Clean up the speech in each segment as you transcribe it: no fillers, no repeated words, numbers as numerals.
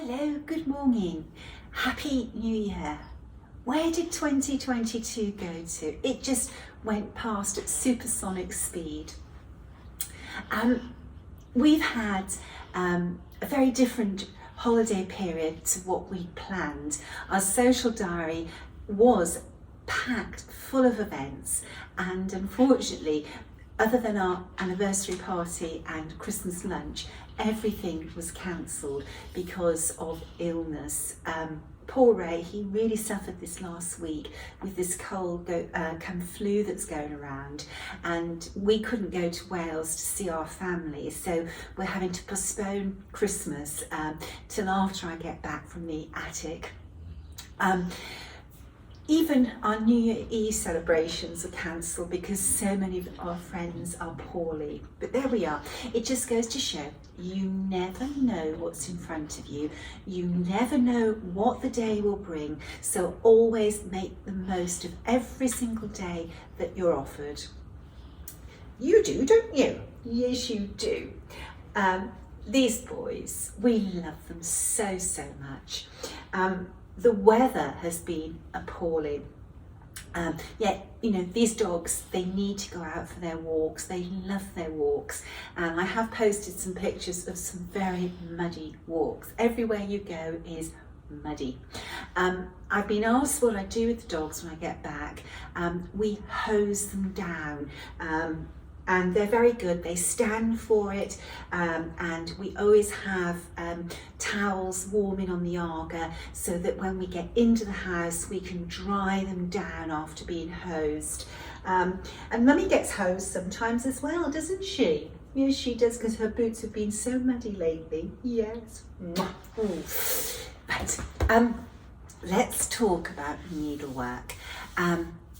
Hello, good morning. Happy New Year. Where did 2022 go to? It just went past at supersonic speed. We've had a very different holiday period to what we planned. Our social diary was packed full of events, and unfortunately, other than our anniversary party and Christmas lunch, everything was cancelled because of illness. Poor Ray, he really suffered this last week with this cold come flu that's going around, and we couldn't go to Wales to see our family, so we're having to postpone Christmas till after I get back from the attic. Even our New Year Eve celebrations are cancelled because so many of our friends are poorly. But there we are. It just goes to show you never know what's in front of you. You never know what the day will bring. So always make the most of every single day that you're offered. You do, don't you? Yes, you do. These boys, we love them so much. The weather has been appalling. Yet, you know, these dogs, they need to go out for their walks. They love their walks. And I have posted some pictures of some very muddy walks. Everywhere you go is muddy. I've been asked what I do with the dogs when I get back. We hose them down. And they're very good, they stand for it, and we always have towels warming on the Arga so that when we get into the house we can dry them down after being hosed. And Mummy gets hosed sometimes as well, doesn't she? Yes, she does, because her boots have been so muddy lately. Yes. Right, let's talk about needlework.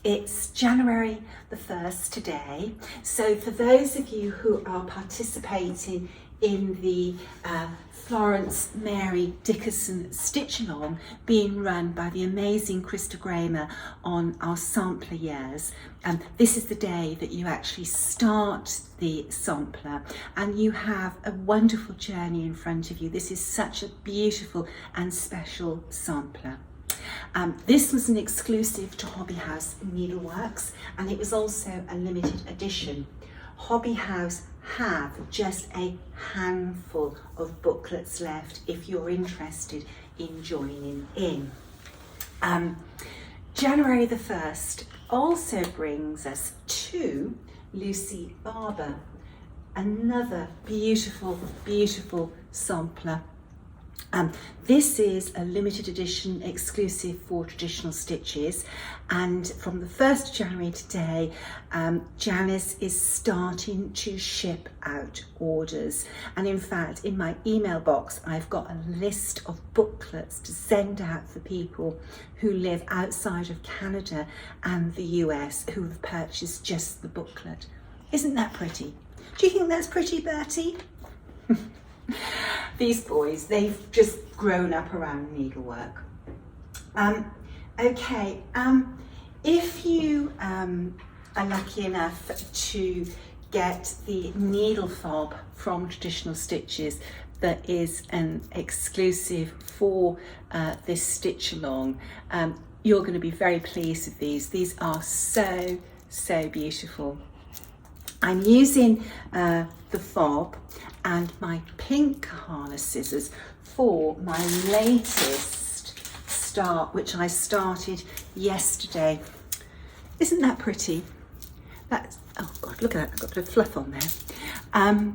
It's January the 1st today, so for those of you who are participating in the Florence Mary Dickerson Stitch Along being run by the amazing Krista Gramer on our sampler years, this is the day that you actually start the sampler and you have a wonderful journey in front of you. This is such a beautiful and special sampler. This was an exclusive to Hobby House Needleworks, and it was also a limited edition. Hobby House have just a handful of booklets left if you're interested in joining in. January the 1st also brings us to Lucy Barber, another beautiful sampler. This is a limited edition exclusive for traditional stitches, and from the 1st of January today, Janice is starting to ship out orders, and in fact in my email box I've got a list of booklets to send out for people who live outside of Canada and the US who have purchased just the booklet. Isn't that pretty? Do you think that's pretty, Bertie? These boys, they've just grown up around needlework. Okay, if you are lucky enough to get the needle fob from Traditional Stitches, that is an exclusive for this stitch along, you're going to be very pleased with these. These are so beautiful. I'm using the fob and my pink harness scissors for my latest start, which I started yesterday. Isn't that pretty? That's, oh God, look at that, I've got a bit of fluff on there.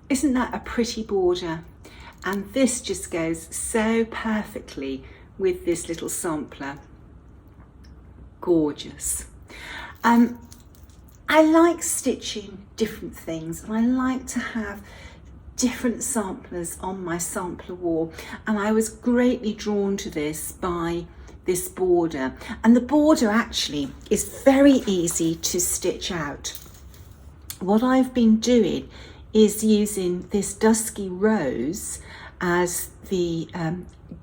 Isn't that a pretty border? And this just goes so perfectly with this little sampler. Gorgeous. I like stitching different things, and I like to have different samplers on my sampler wall, and I was greatly drawn to this by this border, and the border actually is very easy to stitch out. What I've been doing is using this dusky rose as the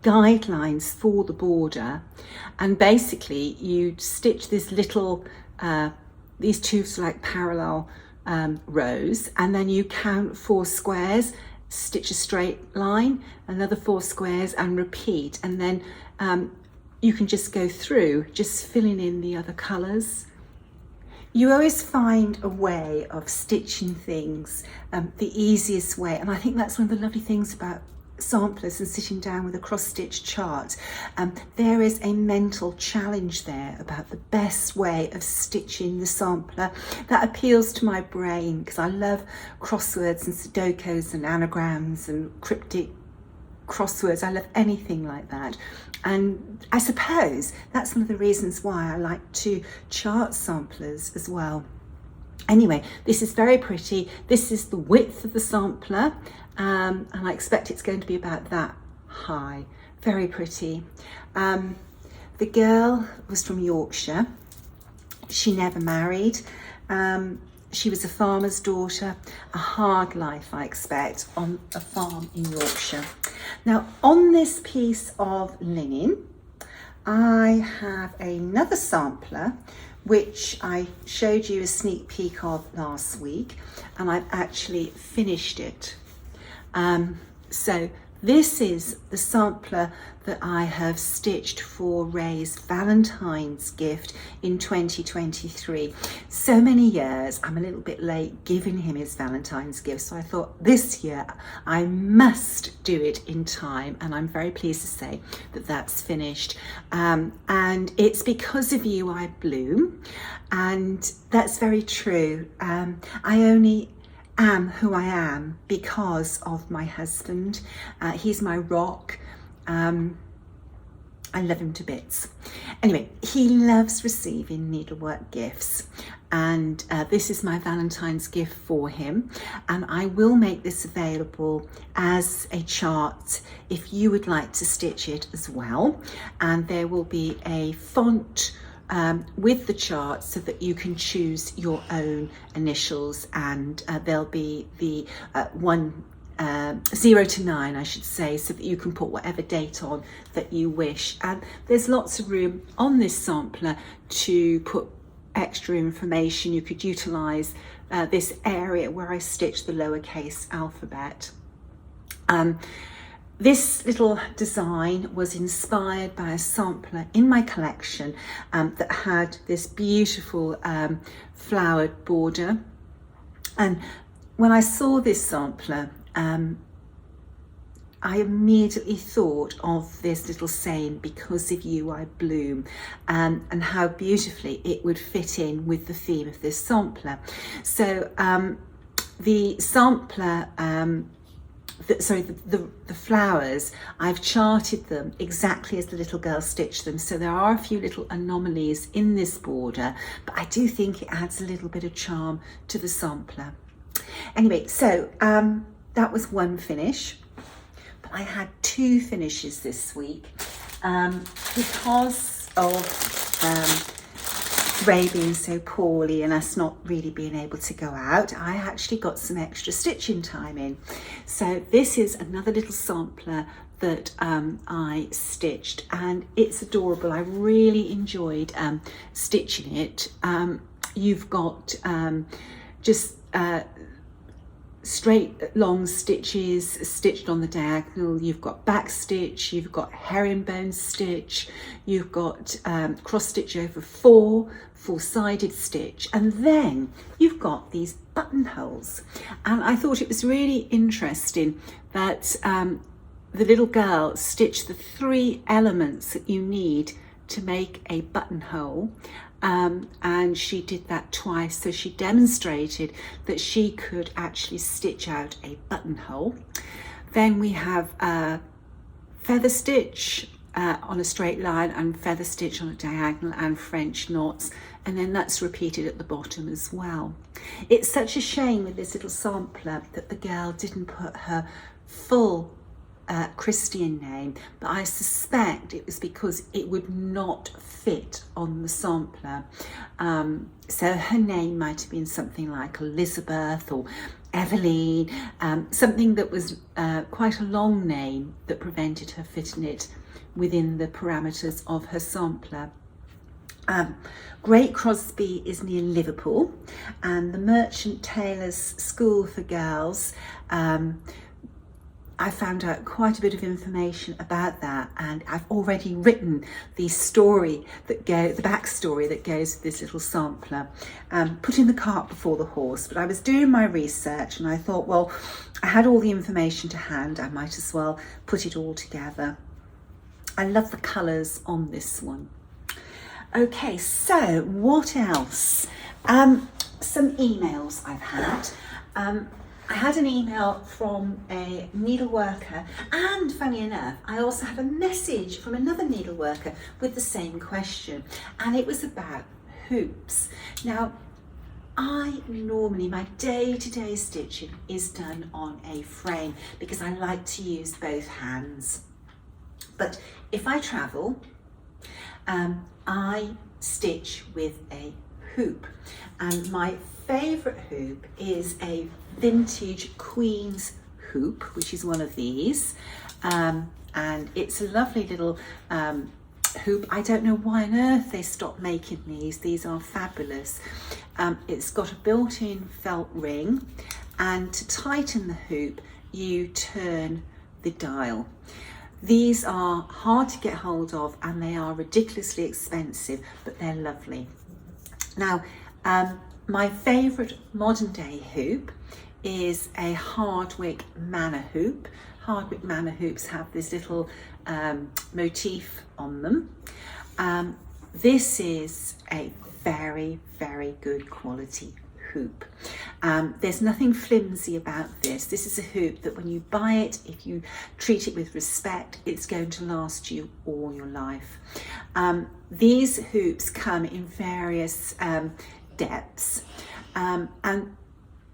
guidelines for the border, and basically you stitch this little these two like parallel rows, and then you count 4 squares stitch a straight line, another 4 squares, and repeat, and then you can just go through just filling in the other colours. You always find a way of stitching things the easiest way, and I think that's one of the lovely things about samplers and sitting down with a cross-stitch chart. There is a mental challenge there about the best way of stitching the sampler that appeals to my brain, because I love crosswords and sudokus and anagrams and cryptic crosswords. I love anything like that, and I suppose that's one of the reasons why I like to chart samplers as well. Anyway, this is very pretty. This is the width of the sampler, and I expect it's going to be about that high. Very pretty. The girl was from Yorkshire. She never married. She was a farmer's daughter, a hard life, I expect, on a farm in Yorkshire. Now, on this piece of linen, I have another sampler which I showed you a sneak peek of last week, and I've actually finished it. So this is the sampler that I have stitched for Ray's Valentine's gift in 2023. So many years, I'm a little bit late giving him his Valentine's gift, so I thought this year I must do it in time, and I'm very pleased to say that that's finished. And it's because of you I bloom, and that's very true. I only am who I am because of my husband. He's my rock. I love him to bits. Anyway, he loves receiving needlework gifts, and this is my Valentine's gift for him, and I will make this available as a chart if you would like to stitch it as well, and there will be a font with the chart so that you can choose your own initials, and there'll be the 0 to 9, I should say, so that you can put whatever date on that you wish. And there's lots of room on this sampler to put extra information. You could utilise this area where I stitched the lowercase alphabet. This little design was inspired by a sampler in my collection that had this beautiful flowered border. And when I saw this sampler, I immediately thought of this little saying, because of you I bloom, and how beautifully it would fit in with the theme of this sampler. So the sampler, the flowers, I've charted them exactly as the little girl stitched them, so there are a few little anomalies in this border, but I do think it adds a little bit of charm to the sampler. Anyway, so that was one finish, but I had 2 finishes this week because of Ray being so poorly and us not really being able to go out. I actually got some extra stitching time in. So this is another little sampler that I stitched, and it's adorable. I really enjoyed stitching it. You've got just straight long stitches stitched on the diagonal, you've got back stitch, you've got herringbone stitch, you've got cross stitch over 4-sided stitch, and then you've got these buttonholes. And I thought it was really interesting that the little girl stitched the 3 elements that you need to make a buttonhole. And she did that twice, so she demonstrated that she could actually stitch out a buttonhole. Then we have feather stitch on a straight line, and feather stitch on a diagonal, and French knots, and then that's repeated at the bottom as well. It's such a shame with this little sampler that the girl didn't put her full Christian name, but I suspect it was because it would not fit on the sampler. So her name might have been something like Elizabeth or Eveline, something that was quite a long name that prevented her fitting it within the parameters of her sampler. Great Crosby is near Liverpool, and the Merchant Tailors School for Girls I found out quite a bit of information about that, and I've already written the story that the backstory that goes with this little sampler. Putting the cart before the horse, but I was doing my research and I thought, well, I had all the information to hand, I might as well put it all together. I love the colours on this one. Okay, so what else? Some emails I've had. I had an email from a needleworker, and funny enough, I also had a message from another needleworker with the same question, and it was about hoops. Now, my day-to-day stitching is done on a frame because I like to use both hands. But if I travel, I stitch with a hoop, and my favourite hoop is a vintage Queen's hoop, which is one of these, and it's a lovely little hoop. I don't know why on earth they stopped making these are fabulous. It's got a built-in felt ring, and to tighten the hoop you turn the dial. These are hard to get hold of and they are ridiculously expensive, but they're lovely. Now, my favourite modern day hoop is a Hardwick Manor hoop. Hardwick Manor hoops have this little motif on them. This is a very, very good quality hoop. There's nothing flimsy about this. This is a hoop that when you buy it, if you treat it with respect, it's going to last you all your life. These hoops come in various depths, and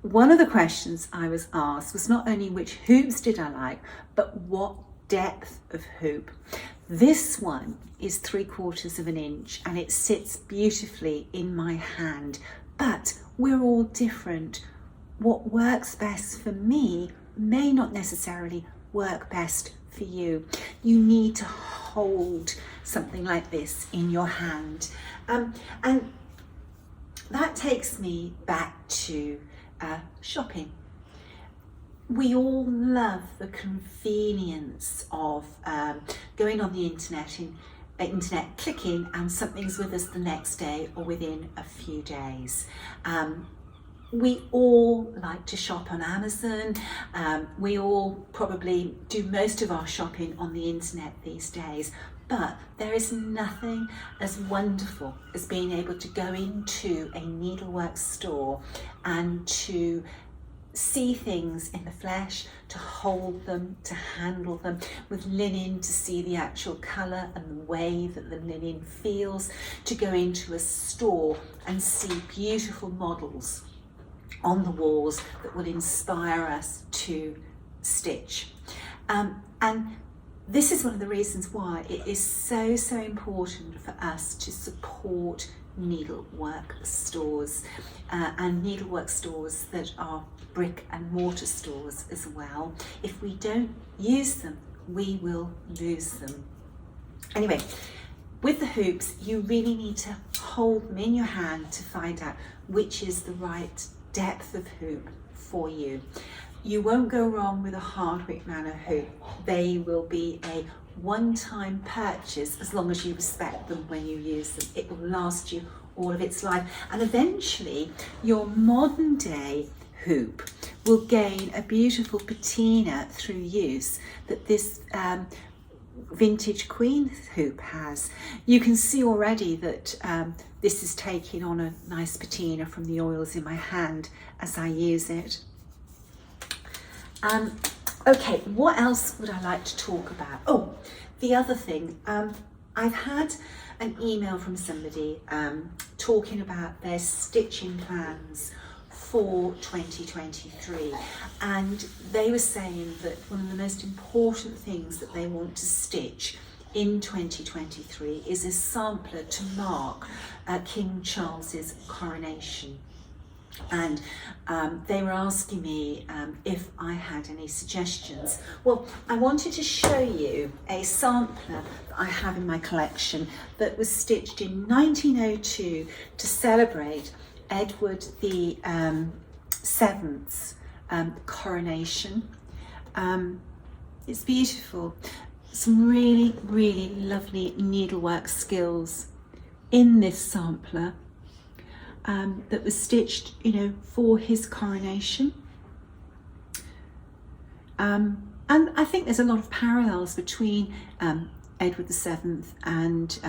one of the questions I was asked was not only which hoops did I like, but what depth of hoop. This one is 3/4 of an inch and it sits beautifully in my hand, but we're all different. What works best for me may not necessarily work best for you. You need to hold something like this in your hand. And that takes me back to shopping. We all love the convenience of going on the internet, clicking, and something's with us the next day or within a few days. We all like to shop on Amazon. We all probably do most of our shopping on the internet these days, but there is nothing as wonderful as being able to go into a needlework store and to see things in the flesh, to hold them, to handle them with linen, to see the actual colour and the way that the linen feels, to go into a store and see beautiful models on the walls that will inspire us to stitch. And this is one of the reasons why it is so important for us to support needlework stores and needlework stores that are brick and mortar stores as well. If we don't use them, we will lose them. Anyway, with the hoops, you really need to hold them in your hand to find out which is the right depth of hoop for you. You won't go wrong with a Hardwick Manor hoop. They will be a one-time purchase as long as you respect them when you use them. It will last you all of its life, and eventually your modern day hoop will gain a beautiful patina through use that this vintage Queen hoop has. You can see already that this is taking on a nice patina from the oils in my hand as I use it. Okay, what else would I like to talk about? Oh, the other thing, I've had an email from somebody talking about their stitching plans for 2023, and they were saying that one of the most important things that they want to stitch in 2023 is a sampler to mark King Charles's coronation. And they were asking me if I had any suggestions. Well, I wanted to show you a sampler that I have in my collection that was stitched in 1902 to celebrate Edward the VII's coronation. It's beautiful. Some really, really lovely needlework skills in this sampler that was stitched, you know, for his coronation. And I think there's a lot of parallels between Edward VII and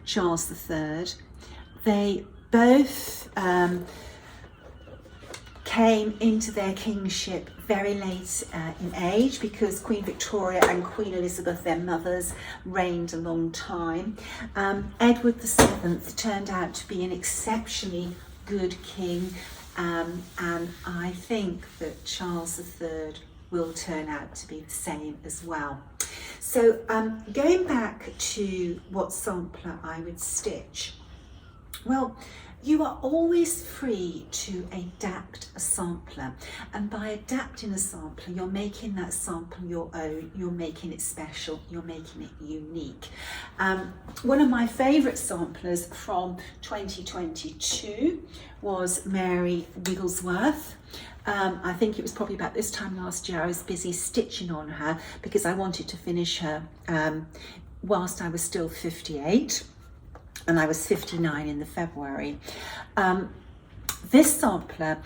Charles III. They both came into their kingship very late in age, because Queen Victoria and Queen Elizabeth, their mothers, reigned a long time. Edward VII turned out to be an exceptionally good king, and I think that Charles III will turn out to be the same as well. So going back to what sampler I would stitch, well, you are always free to adapt a sampler, and by adapting a sampler, you're making that sampler your own, you're making it special, you're making it unique. One of my favourite samplers from 2022 was Mary Wigglesworth. I think it was probably about this time last year I was busy stitching on her because I wanted to finish her whilst I was still 58. And I was 59 in the February. This sampler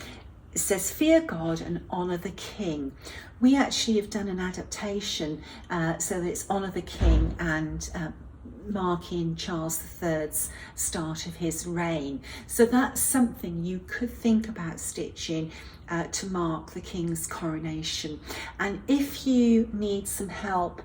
says, "Fear God and honour the King." We actually have done an adaptation, so that it's honour the King and marking Charles III's start of his reign. So that's something you could think about stitching to mark the King's coronation. And if you need some help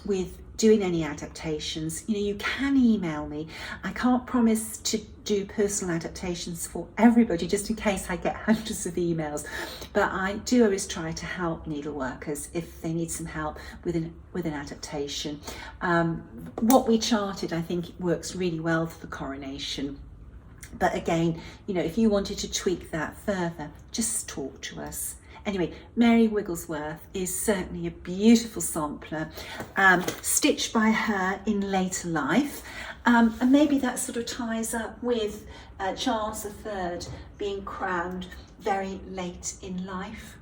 with doing any adaptations, you know, you can email me. I can't promise to do personal adaptations for everybody, just in case I get hundreds of emails, but I do always try to help needleworkers if they need some help with an adaptation. What we charted, I think, works really well for the coronation. But again, you know, if you wanted to tweak that further, just talk to us. Anyway, Mary Wigglesworth is certainly a beautiful sampler, stitched by her in later life. And maybe that sort of ties up with Charles III being crowned very late in life.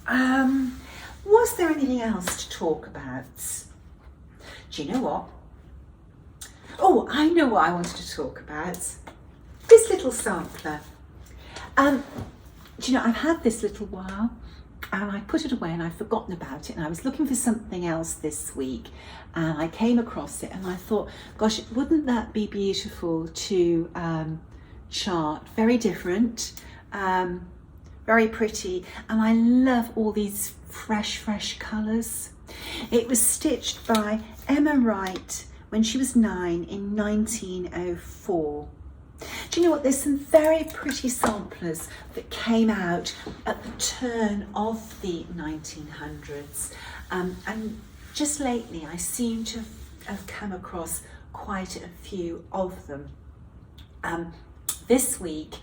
Was there anything else to talk about? Do you know what? Oh, I know what I wanted to talk about. This little sampler. Do you know, I've had this little while and I put it away and I've forgotten about it, and I was looking for something else this week and I came across it and I thought, gosh, wouldn't that be beautiful to chart? Very different, very pretty, and I love all these fresh colours. It was stitched by Emma Wright when she was 9 in 1904. Do you know what? There's some very pretty samplers that came out at the turn of the 1900s, and just lately I seem to have come across quite a few of them. This week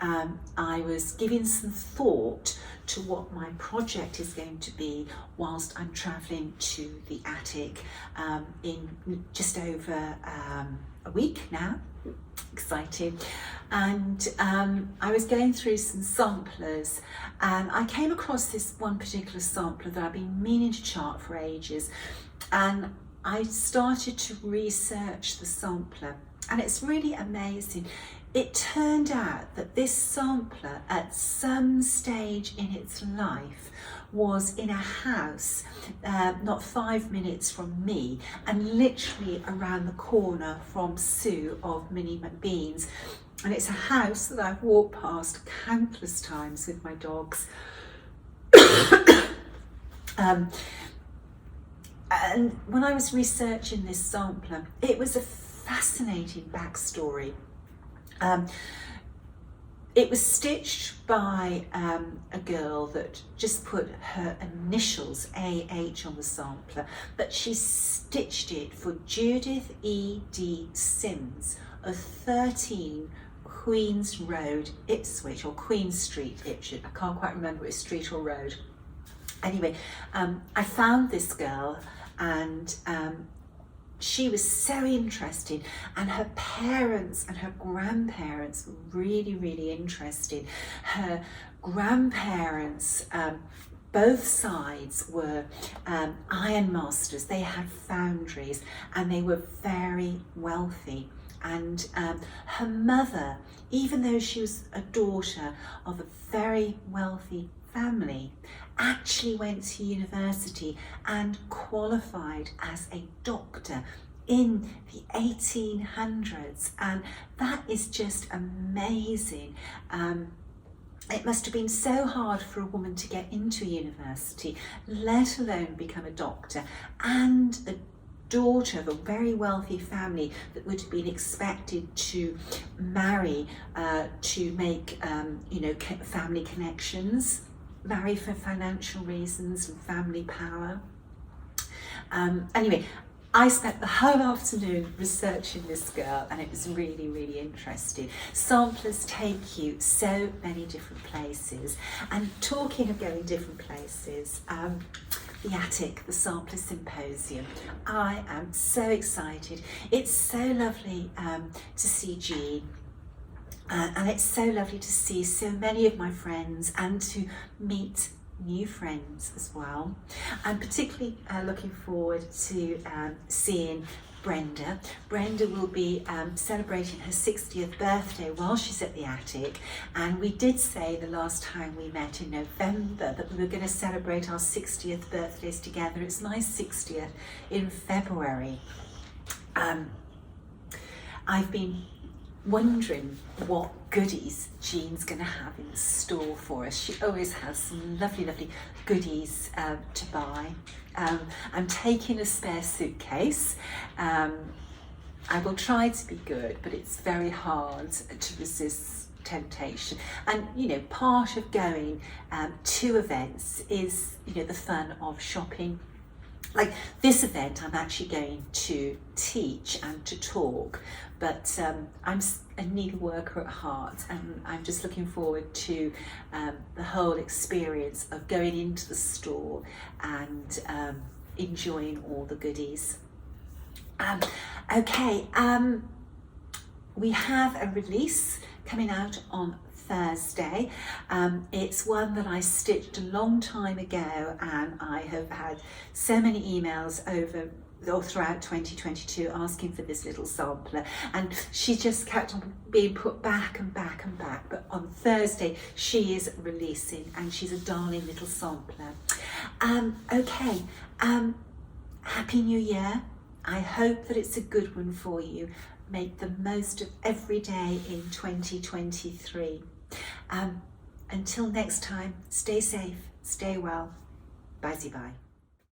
I was giving some thought to what my project is going to be whilst I'm travelling to the attic in just over a week now. Exciting. And I was going through some samplers and I came across this one particular sampler that I've been meaning to chart for ages, and I started to research the sampler, and it's really amazing. It turned out that this sampler at some stage in its life was in a house not 5 minutes from me and literally around the corner from Sue of Minnie McBean's. And it's a house that I've walked past countless times with my dogs. And when I was researching this sampler, it was a fascinating backstory. It was stitched by a girl that just put her initials AH on the sampler, but she stitched it for Judith E.D. Sims of 13 Queen's Road, Ipswich, or Queen Street, Ipswich. I can't quite remember if it's street or road. Anyway, I found this girl, and she was so interesting, and her parents and her grandparents were really interesting. Her grandparents both sides were iron masters. They had foundries and they were very wealthy. And her mother, even though she was a daughter of a very wealthy family, actually went to university and qualified as a doctor in the 1800s, and that is just amazing. It must have been so hard for a woman to get into university, let alone become a doctor, and a daughter of a very wealthy family that would have been expected to marry to make family connections, marry for financial reasons and family power. Anyway, I spent the whole afternoon researching this girl, and it was really, really interesting. Samplers take you so many different places, and talking of going different places, the attic, the Sampler Symposium. I am so excited. It's so lovely to see Jean. And it's so lovely to see so many of my friends and to meet new friends as well. I'm particularly looking forward to seeing Brenda. Brenda will be celebrating her 60th birthday while she's at the attic, and we did say the last time we met in November that we were going to celebrate our 60th birthdays together. It's my 60th in February. I've been wondering what goodies Jean's going to have in store for us. She always has some lovely, lovely goodies to buy. I'm taking a spare suitcase. I will try to be good, but it's very hard to resist temptation. And you know, part of going to events is, you know, the fun of shopping. Like this event, I'm actually going to teach and to talk, but I'm a needle worker at heart, and I'm just looking forward to the whole experience of going into the store and enjoying all the goodies. We have a release coming out on Thursday. It's one that I stitched a long time ago, and I have had so many emails throughout 2022 asking for this little sampler, and she just kept on being put back and back and back, but on Thursday she is releasing, and she's a darling little sampler. Happy New Year. I hope that it's a good one for you. Make the most of every day in 2023. Until next time, stay safe, stay well. Bye-bye.